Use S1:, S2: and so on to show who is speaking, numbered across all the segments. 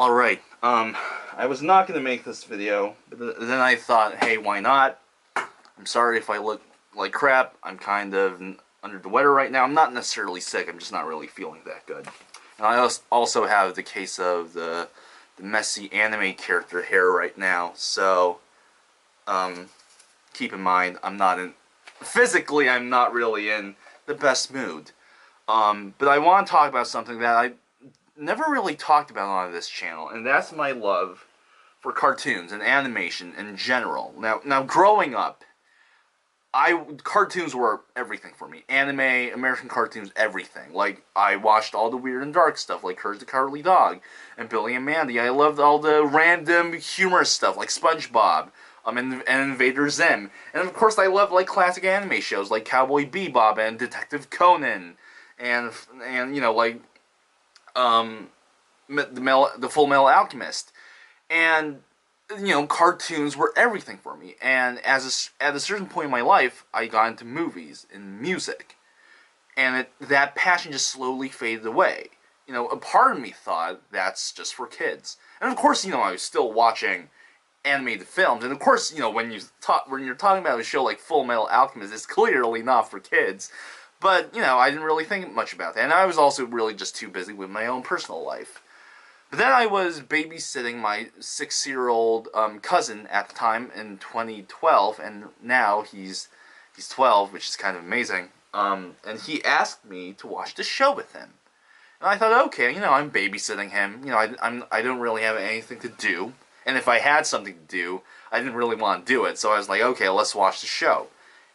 S1: Alright, I was not going to make this video, but then I thought, hey, why not? I'm sorry if I look like crap. I'm kind of under the weather right now. I'm not necessarily sick, I'm just not really feeling that good. And I also have the case of the messy anime character hair right now, so, keep in mind, physically, I'm not really in the best mood. But I want to talk about something that I never really talked about on this channel, and that's my love for cartoons and animation in general. Now growing up, cartoons were everything for me. Anime, American cartoons, everything. Like, I watched all the weird and dark stuff, like Courage the Cowardly Dog and Billy and Mandy. I loved all the random humorous stuff, like SpongeBob, and Invader Zim. And of course, I loved like classic anime shows like Cowboy Bebop and Detective Conan, and you know, like the Full Metal Alchemist. And you know, cartoons were everything for me. And at a certain point in my life, I got into movies and music, and that passion just slowly faded away. You know, a part of me thought that's just for kids, and of course, you know, I was still watching animated films, and of course, you know, when you're talking about a show like Full Metal Alchemist, it's clearly not for kids. But you know, I didn't really think much about that, and I was also really just too busy with my own personal life. But then I was babysitting my 6-year-old cousin at the time in 2012, and now he's 12, which is kind of amazing. And he asked me to watch the show with him, and I thought, okay, you know, I'm babysitting him. You know, I don't really have anything to do, and if I had something to do, I didn't really want to do it. So I was like, okay, let's watch the show.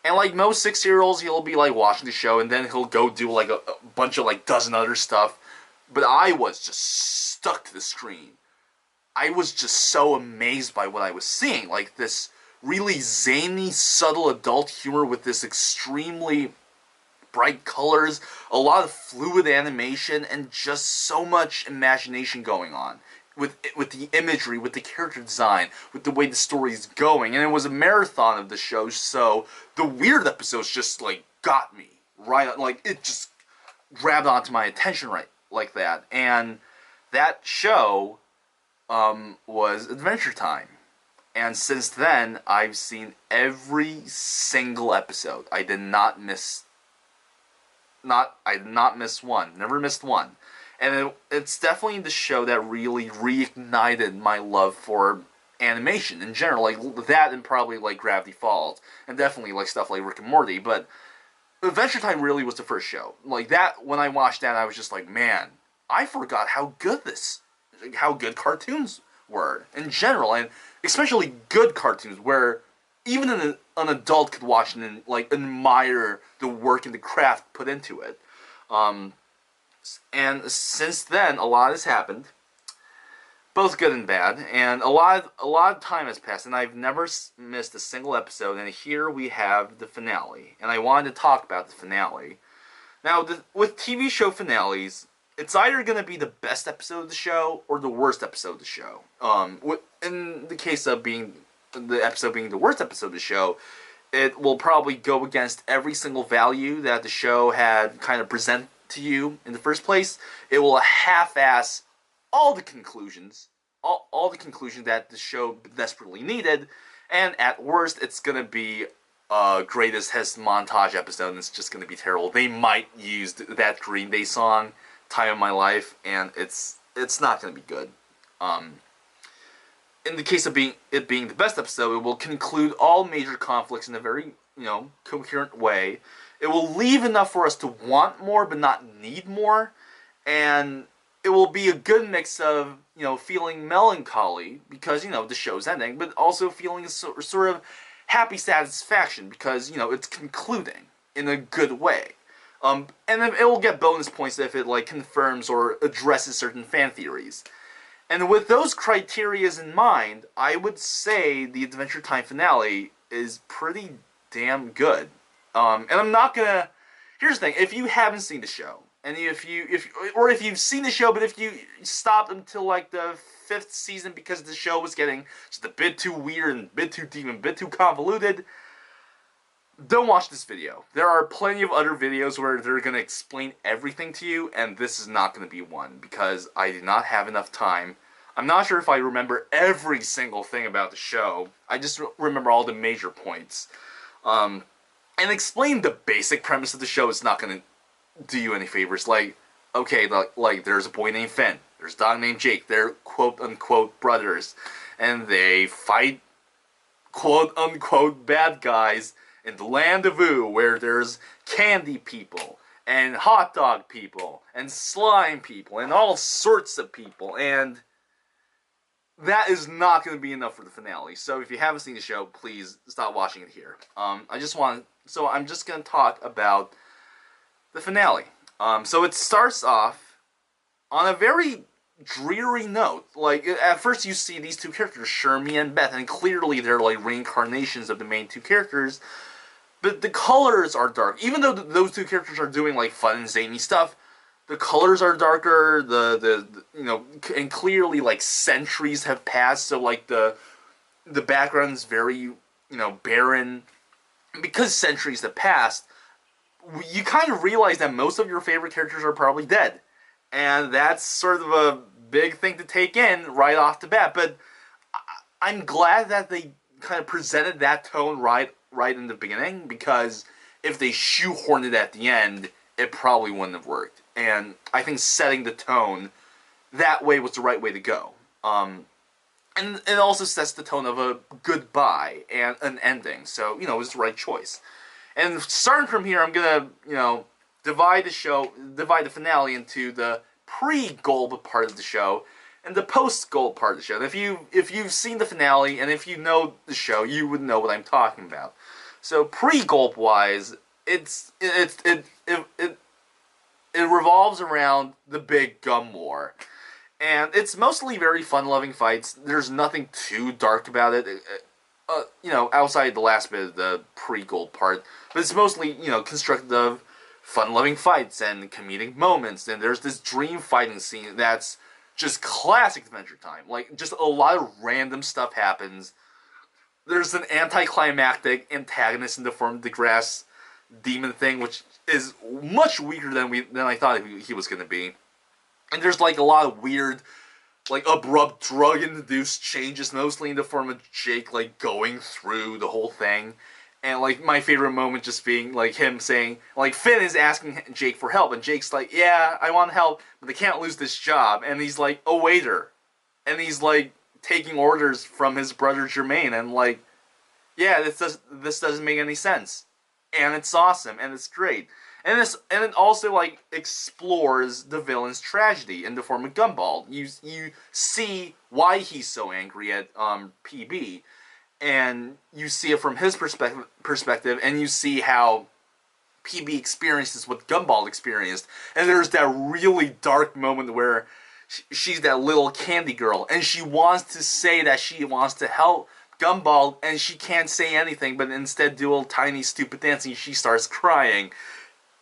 S1: And like most 6-year-olds, he'll be like watching the show, and then he'll go do like a bunch of like dozen other stuff. But I was just stuck to the screen. I was just so amazed by what I was seeing. Like this really zany, subtle adult humor with this extremely bright colors, a lot of fluid animation, and just so much imagination going on. With the imagery, with the character design, with the way the story is going. And it was a marathon of the show, so the weird episodes just, like, got me. Right, like, it just grabbed onto my attention right like that. And that show was Adventure Time. And since then, I've seen every single episode. I did not miss one. Never missed one. And it's definitely the show that really reignited my love for animation in general. Like, that and probably, like, Gravity Falls. And definitely, like, stuff like Rick and Morty. But Adventure Time really was the first show. Like, that, when I watched that, I was just like, man, I forgot how good cartoons were in general. And especially good cartoons, where even an adult could watch and, like, admire the work and the craft put into it. And since then, a lot has happened, both good and bad, and a lot of time has passed, and I've never missed a single episode. And here we have the finale, and I wanted to talk about the finale. Now, with TV show finales, it's either going to be the best episode of the show or the worst episode of the show. In the case of the episode being the worst episode of the show, it will probably go against every single value that the show had kind of presented to you in the first place. It will half-ass all the conclusions, all the conclusions that the show desperately needed, and at worst, it's gonna be a greatest hits montage episode, and it's just gonna be terrible. They might use that Green Day song, "Time of My Life," and it's not gonna be good. In the case of it being the best episode, it will conclude all major conflicts in a very, you know, coherent way. It will leave enough for us to want more, but not need more. And it will be a good mix of, you know, feeling melancholy, because, you know, the show's ending, but also feeling a sort of happy satisfaction, because, you know, it's concluding in a good way. And it will get bonus points if it, like, confirms or addresses certain fan theories. And with those criterias in mind, I would say the Adventure Time finale is pretty damn good. And I'm not gonna... Here's the thing, if you haven't seen the show, and if you've seen the show, but if you stopped until, like, the 5th season because the show was getting just a bit too weird and a bit too deep and a bit too convoluted, don't watch this video. There are plenty of other videos where they're going to explain everything to you, and this is not going to be one, because I did not have enough time. I'm not sure if I remember every single thing about the show. I just remember all the major points. And explain the basic premise of the show is not going to do you any favors. Like, okay, like there's a boy named Finn. There's a dog named Jake. They're quote-unquote brothers. And they fight quote-unquote bad guys in the land of Ooo, where there's candy people, and hot dog people, and slime people, and all sorts of people. And that is not going to be enough for the finale. So if you haven't seen the show, please stop watching it here. I'm just going to talk about the finale. So it starts off on a very dreary note. Like, at first you see these two characters, Shermie and Beth, and clearly they're like reincarnations of the main two characters. But the colors are dark. Even though those two characters are doing like fun and zany stuff, the colors are darker. The and clearly like centuries have passed. So like the background is very barren. Because centuries have passed, you kind of realize that most of your favorite characters are probably dead. And that's sort of a big thing to take in right off the bat. But I'm glad that they kind of presented that tone right in the beginning, because if they shoehorned it at the end, it probably wouldn't have worked. And I think setting the tone that way was the right way to go. And it also sets the tone of a goodbye and an ending. So, it was the right choice. And starting from here, I'm going to, divide the finale into the pre-Gulp part of the show and the post-Gulp part of the show. And if you've seen the finale and if you know the show, you would know what I'm talking about. So pre-Gulp wise, it revolves around the big gum war. And it's mostly very fun-loving fights. There's nothing too dark about it, outside the last bit of the pre-Gulp part. But it's mostly, constructed of fun-loving fights and comedic moments. And there's this dream fighting scene that's just classic Adventure Time. Like, just a lot of random stuff happens. There's an anticlimactic antagonist in the form of the grass demon thing, which is much weaker than I thought he was going to be. And there's like a lot of weird, like abrupt drug-induced changes, mostly in the form of Jake like going through the whole thing. And like my favorite moment just being like him saying, like Finn is asking Jake for help, and Jake's like, yeah, I want help, but they can't lose this job. And he's like a waiter, and he's like taking orders from his brother Jermaine, and like, yeah, this doesn't make any sense. And it's awesome, and it's great. And it also like explores the villain's tragedy in the form of Gumball. You see why he's so angry at PB, and you see it from his perspective, and you see how PB experiences what Gumball experienced. And there's that really dark moment where she's that little candy girl, and she wants to say that she wants to help Gumball, and she can't say anything, but instead do a tiny stupid dance, and she starts crying.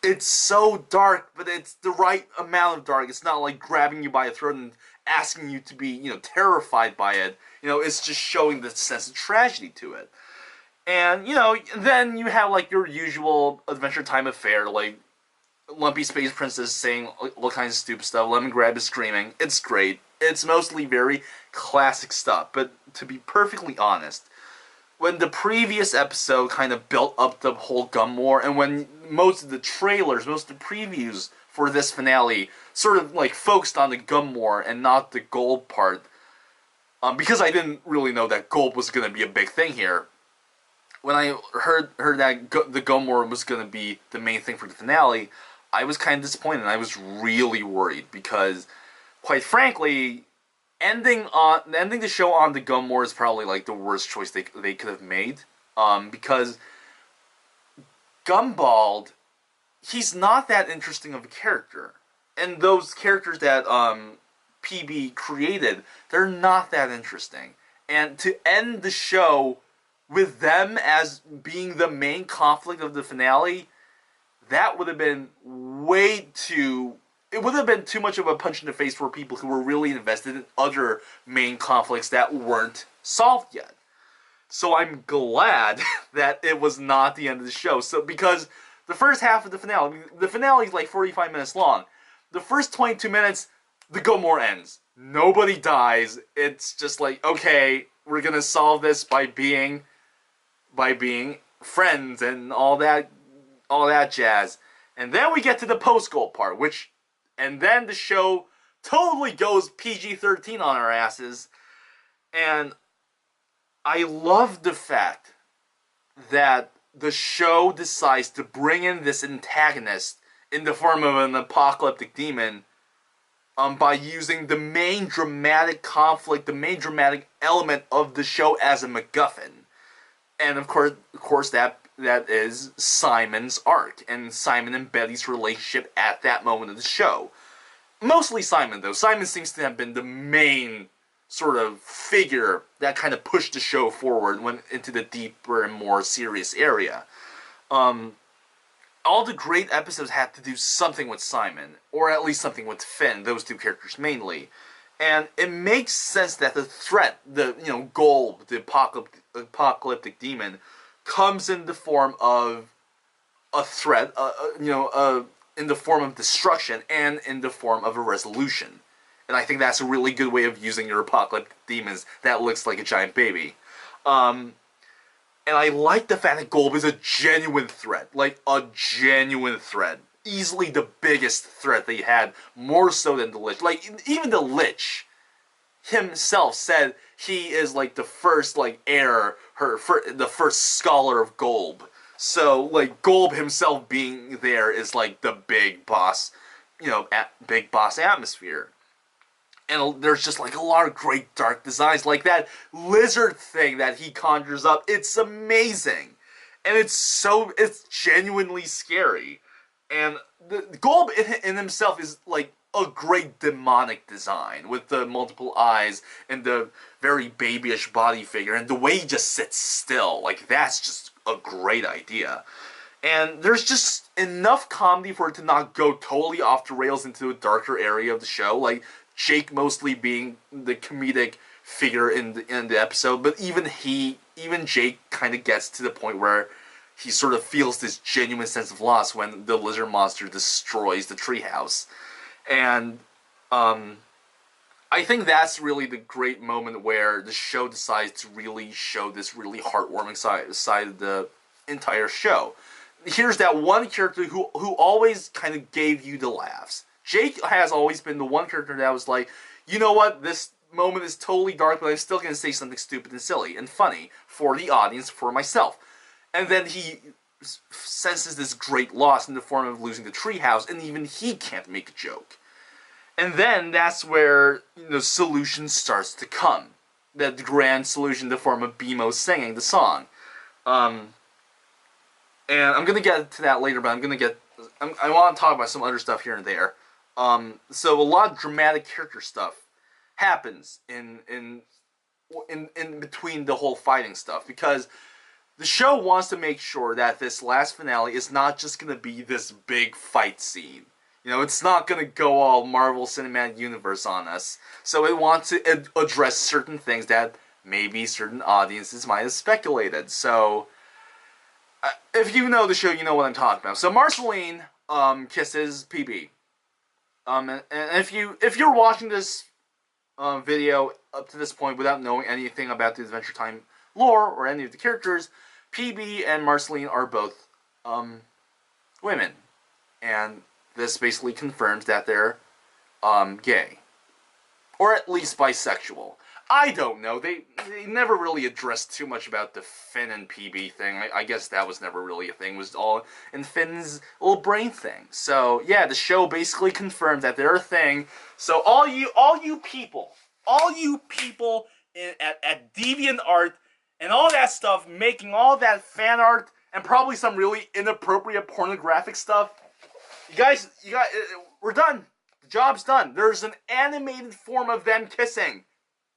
S1: It's so dark, but it's the right amount of dark. It's not like grabbing you by the throat and asking you to be, terrified by it. It's just showing the sense of tragedy to it. And, then you have like your usual Adventure Time affair, like Lumpy Space Princess saying all kinds of stupid stuff, Lemongrab is screaming. It's great. It's mostly very classic stuff, but to be perfectly honest, when the previous episode kind of built up the whole gum war, and when most of the trailers, most of the previews for this finale sort of like focused on the gum war and not the Gulp part, because I didn't really know that Gulp was going to be a big thing here. When I heard that the gum war was going to be the main thing for the finale, I was kind of disappointed. I was really worried because, quite frankly, ending the show on the gum war is probably like the worst choice they could have made, because Gumball, he's not that interesting of a character, and those characters that PB created, they're not that interesting. And to end the show with them as being the main conflict of the finale, that would have been it would have been too much of a punch in the face for people who were really invested in other main conflicts that weren't solved yet. So I'm glad that it was not the end of the show. So because the first half of the finale is like 45 minutes long. The first 22 minutes, the Gum War ends. Nobody dies. It's just like, okay, we're gonna solve this by being friends and all that jazz. And then we get to the post goal part, and then the show totally goes PG-13 on our asses. And I love the fact that the show decides to bring in this antagonist in the form of an apocalyptic demon, by using the main dramatic conflict, the main dramatic element of the show as a MacGuffin. And of course, that is Simon's arc and Simon and Betty's relationship at that moment of the show. Mostly Simon, though. Simon seems to have been the main sort of figure that kind of pushed the show forward, went into the deeper and more serious area. All the great episodes had to do something with Simon, or at least something with Finn, those two characters mainly. And it makes sense that the threat, Golb, the apocalyptic demon, comes in the form of a threat, in the form of destruction, and in the form of a resolution. And I think that's a really good way of using your apocalyptic demons that looks like a giant baby. And I like the fact that Golb is a genuine threat. Like, a genuine threat. Easily the biggest threat they had, more so than the Lich. Like, even the Lich himself said he is, like, the first, like, heir, the first scholar of Golb. So, like, Golb himself being there is, like, the big boss, big boss atmosphere. And there's just, like, a lot of great dark designs. Like that lizard thing that he conjures up. It's amazing. And it's genuinely scary. And the Golb in himself is, like, a great demonic design. With the multiple eyes and the very babyish body figure. And the way he just sits still. Like, that's just a great idea. And there's just enough comedy for it to not go totally off the rails into a darker area of the show. Like, Jake mostly being the comedic figure in the episode, but even Jake kind of gets to the point where he sort of feels this genuine sense of loss when the lizard monster destroys the treehouse. And I think that's really the great moment where the show decides to really show this really heartwarming side of the entire show. Here's that one character who always kind of gave you the laughs. Jake has always been the one character that was like, you know what, this moment is totally dark, but I'm still going to say something stupid and silly and funny for the audience, for myself. And then he senses this great loss in the form of losing the treehouse, and even he can't make a joke. And then that's where the solution starts to come. That grand solution in the form of BMO singing the song. And I'm going to get to that later, but I want to talk about some other stuff here and there. So a lot of dramatic character stuff happens in between the whole fighting stuff, because the show wants to make sure that this last finale is not just going to be this big fight scene. It's not going to go all Marvel Cinematic Universe on us. So it wants to address certain things that maybe certain audiences might have speculated. So if you know the show, you know what I'm talking about. So Marceline kisses PB. And if you're watching this video up to this point without knowing anything about the Adventure Time lore or any of the characters, PB and Marceline are both women, and this basically confirms that they're gay, or at least bisexual. I don't know. They never really addressed too much about the Finn and PB thing. I guess that was never really a thing. It was all in Finn's little brain thing. So yeah, the show basically confirms that they're a thing. So all you people at DeviantArt and all that stuff, making all that fan art and probably some really inappropriate pornographic stuff, you guys, we're done. The job's done. There's an animated form of them kissing.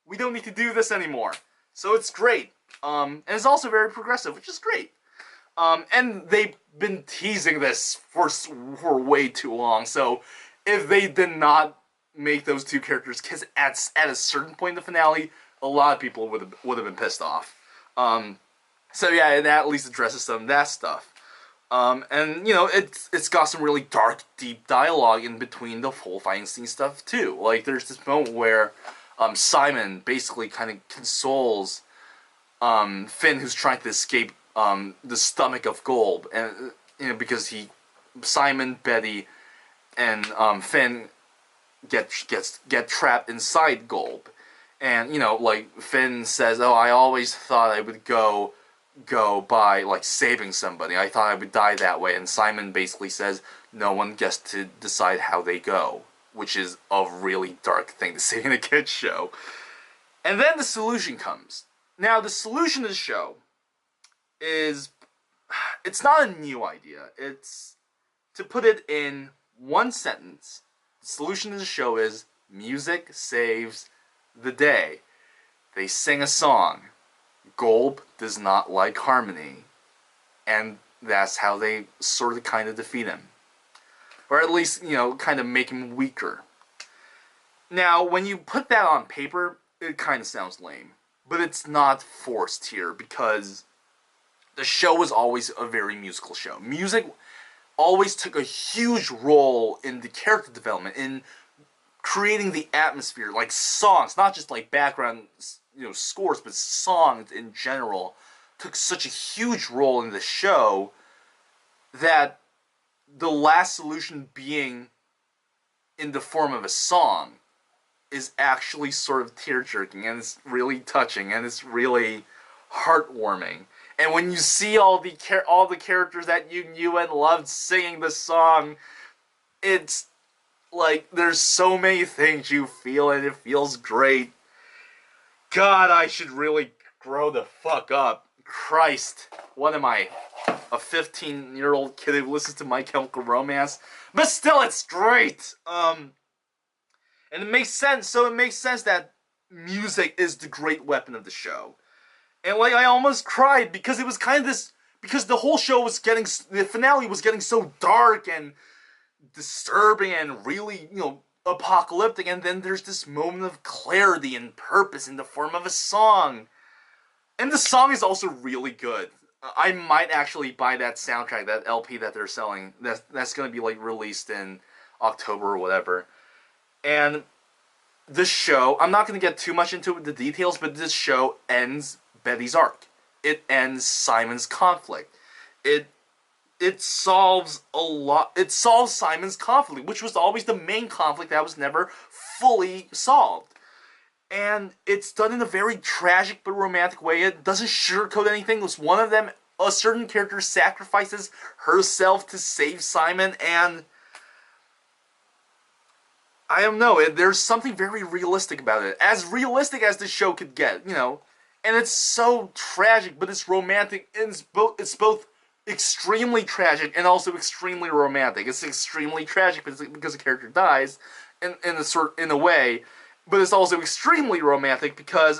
S1: We don't need to do this anymore. So it's great. And it's also very progressive, which is great. And they've been teasing this for way too long. So if they did not make those two characters kiss at a certain point in the finale, a lot of people would have been pissed off. So yeah, that at least addresses some of that stuff. And you know, it's got some really dark, deep dialogue in between the whole fighting scene stuff too. Like there's this moment where Simon basically kind of consoles Finn, who's trying to escape the stomach of Golb, and you know, because Simon, Betty, and Finn get trapped inside Golb, and you know, like Finn says, "Oh, I always thought I would go by like saving somebody. I thought I would die that way." And Simon basically says, "No one gets to decide how they go," which is a really dark thing to say in a kids show. And then the solution comes. Now, the solution to the show is, it's not a new idea. It's, to put it in one sentence, the solution to the show is music saves the day. They sing a song. Golb does not like harmony. And that's how they sort of kind of defeat him. Or at least, you know, kind of make him weaker. Now, when you put that on paper, it kind of sounds lame. But it's not forced here because the show was always a very musical show. Music always took a huge role in the character development, in creating the atmosphere, like songs, not just like background, you know, scores, but songs in general took such a huge role in the show that the last solution being in the form of a song is actually sort of tear-jerking, and it's really touching, and it's really heartwarming. And when you see all the characters that you knew and loved singing the song, it's like there's so many things you feel, and it feels great. God, I should really grow the fuck up. Christ, what am I, a 15-year-old kid who listens to My Chemical Romance? But still, it's great. And it makes sense. So it makes sense that music is the great weapon of the show. And like, I almost cried because it was kind of this, because the whole show was getting, the finale was getting so dark and disturbing and really, you know, apocalyptic, and then there's this moment of clarity and purpose in the form of a song. And the song is also really good. I might actually buy that soundtrack, that LP that they're selling. That's going to be like released in October or whatever. And this show, I'm not going to get too much into the details, but this show ends Betty's arc. It ends Simon's conflict. It solves a lot. It solves Simon's conflict, which was always the main conflict that was never fully solved. And it's done in a very tragic but romantic way. It doesn't sugarcoat anything. It's one of them, a certain character sacrifices herself to save Simon, and I don't know, there's something very realistic about it. As realistic as the show could get, you know. And it's so tragic, but it's romantic, and it's both extremely tragic and also extremely romantic. It's extremely tragic because the character dies in a way, but it's also extremely romantic because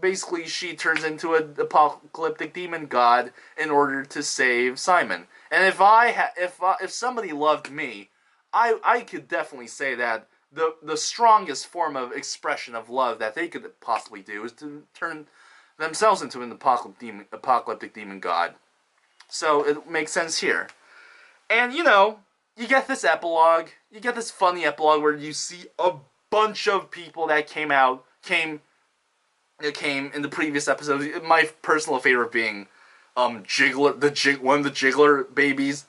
S1: basically she turns into an apocalyptic demon god in order to save Simon. And if somebody loved me, I could definitely say that the strongest form of expression of love that they could possibly do is to turn themselves into an apocalyptic demon god. So it makes sense here. And, you know, you get this epilogue, you get this funny epilogue where you see a bunch of people that came in the previous episodes. My personal favorite being Jiggler, one of the Jiggler babies,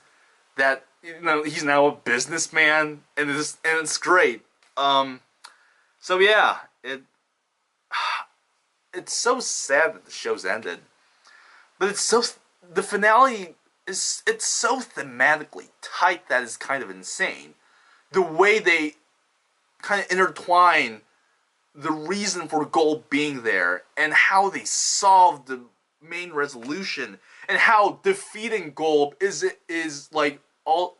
S1: that, you know, he's now a businessman, and it's great. So yeah, it's so sad that the show's ended, but the finale it's so thematically tight that is kind of insane. The way they kind of intertwine the reason for Golb being there, and how they solve the main resolution, and how defeating Golb is like all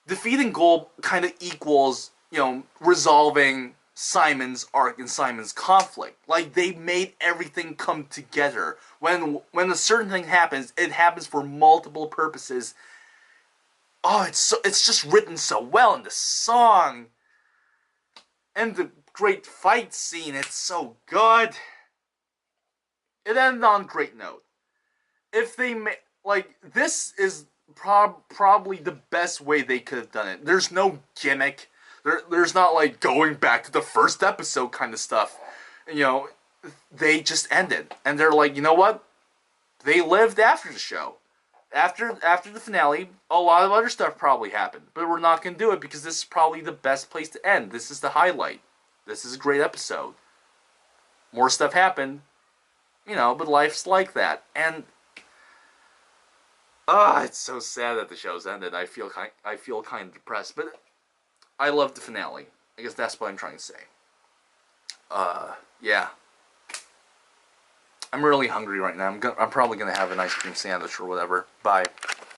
S1: defeating Golb kind of equals, you know, resolving Simon's arc and Simon's conflict. Like, they made everything come together. When a certain thing happens, it happens for multiple purposes. Oh, it's just written so well in the song. And the great fight scene, it's so good. It ended on a great note. If they this is probably the best way they could have done it. There's no gimmick. There's not like going back to the first episode kind of stuff. You know, they just ended, and they're like, you know what? They lived after the show. After the finale, a lot of other stuff probably happened, but we're not gonna do it because this is probably the best place to end. This is the highlight. This is a great episode. More stuff happened, you know, but life's like that, and it's so sad that the show's ended. I feel kind of depressed, but I love the finale. I guess that's what I'm trying to say. Yeah. I'm really hungry right now. I'm probably gonna have an ice cream sandwich or whatever. Bye.